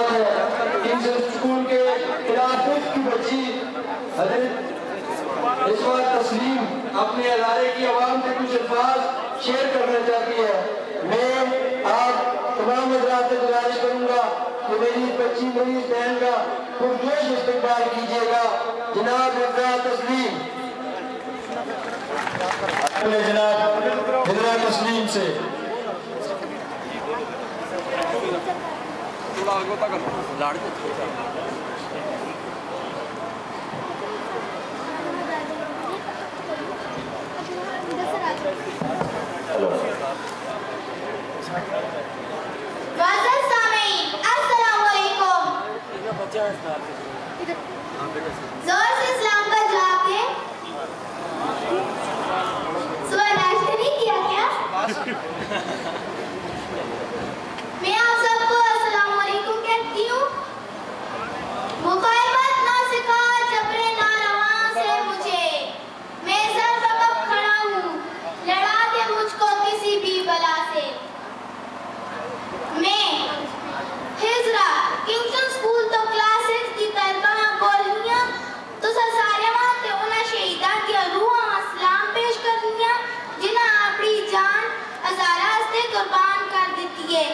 बात है Kings school के क्लास 5 की बच्ची हजरत इस वक्त तस्लीम अपने अदारे की आवाम से कुछ अल्फाज शेयर करना चाहती है। मैं आप तमाम हज़रात से गुजारिश करूंगा कि मेरी बच्ची मेरी बहन का पुरजोश इस्तकबाल कीजिएगा। जनाब मिर्जा तस्लीम, जनाब मिर्जा तस्लीम से जोर से इस्लाम का जवाब दें। सुबह नाश्ता नहीं किया क्या? मैं आप सबको अस्सलाम वालेकुम कहती हूँ। मुकाबत ना सिखा जबरे ना रवा से मुझे, मैं सर बकब खड़ा हूँ, लड़ा दे मुझको किसी भी बला से। मैं हिजरा किंग्स स्कूल तो क्लासेस की तरफा बोलियां तो सारे वाते उन्हें शहीदा की रूह इस्लाम पेश करनियां जिन्हें अपनी जान हजारा हस्ते कुर्बान कर देती है।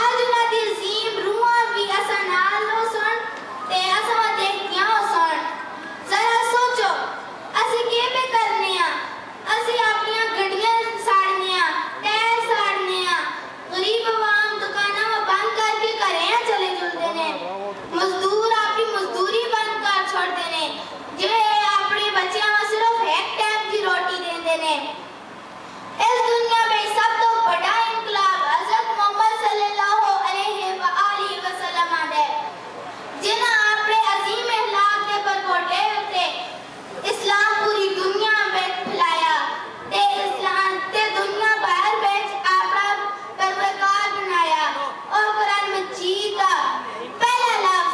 आज उन्हें दी अजीम रूह भी असा नाल हो सन ते असा देखतियां हो सन। जरा सोचो असी के पे करने आ, असी अपनी गड्डियां साड़ने आ, टायर साड़ने आ, गरीब आवाम दुकाना में बंद करके घरें चले जुलते ने, मजदूर अपनी मजदूरी बंद कर छोड़ते ने, जे अपने बच्चों में सिर्फ एक टाइम की रोटी देते ने। इस दुनिया में सब तो बड़ा इनकलाब हज़रत मोहम्मद सल्लल्लाहु अलैहि वसल्लम है, जिन्हें अपने अजीम अखलाक के परपोटे से इस्लाम पूरी दुनिया में फैलाया ते इस्लाम ते दुनिया बाहर बेच अपना परवरदिगार बनाया। और कुरान मजीद का पहला लफ्ज़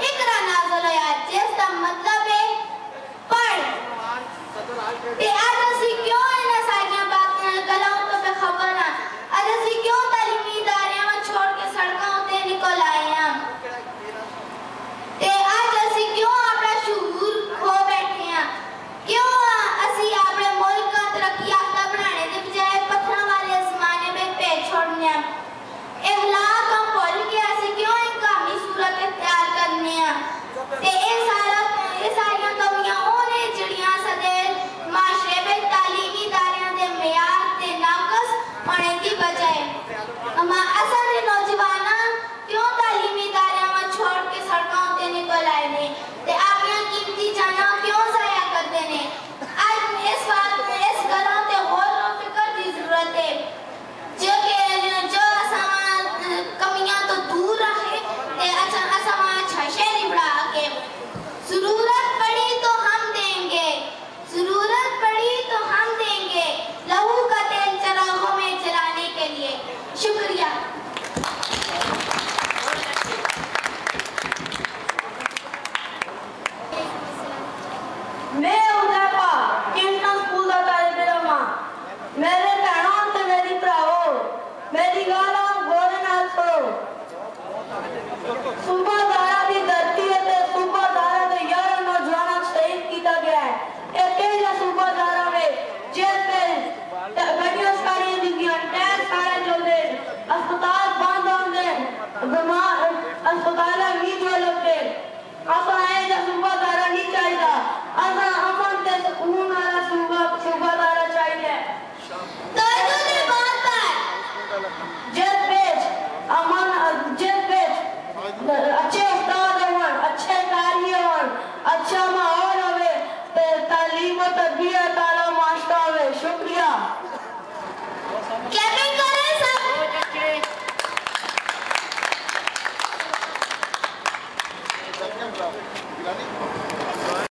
इकरा नाज़िल होया जिसका मतलब है पढ़। ते आज असी क्यों इन सारियां बातें गलाओं तो बेखबर हैं, आज असी क्यों तालीमी इदारियां में छोड़ के सड़कों ते निकल आए हैं, ते आज असी क्यों अपना शऊर खो बैठे हैं, क्यों असी अपने मुल्क का तरक्की याफ्ता बनाने के बजाय पत्थरों वाले ज़माने में पेट छोड़ने हैं। इखलाक हम भूल के असी क्यों एक कामी सूरत इख्तियार करने हैं ते ये सारियां कमियां होने जड़ियां सदे माशरे में तालीमी इदारियां दे मेयार ते नाकस होने की बजाय हम असल नौजवाना क्यों तालीमी इदारियां में छोड़ के सड़कों ते निकल आए ने ते अपनी कीमती जाना क्यों ज़ाया करते ने। आज इस बात में इस गलों ते गौर और फिक्र की जरूरत है जो कमियां तो दूर रहे ते असमा अच्छा शहरी बढ़ा के जरूरत पड़ी तो हम देंगे, जरूरत पड़ी तो हम देंगे लहू का तेल चरागों में जलाने के लिए। शुक्रिया। मैं उदयपा किंग्स स्कूल का तालिब इल्म हां। मेरे भैनों ते मेरी भराओ मेरी गाल गौर नाल सुनो।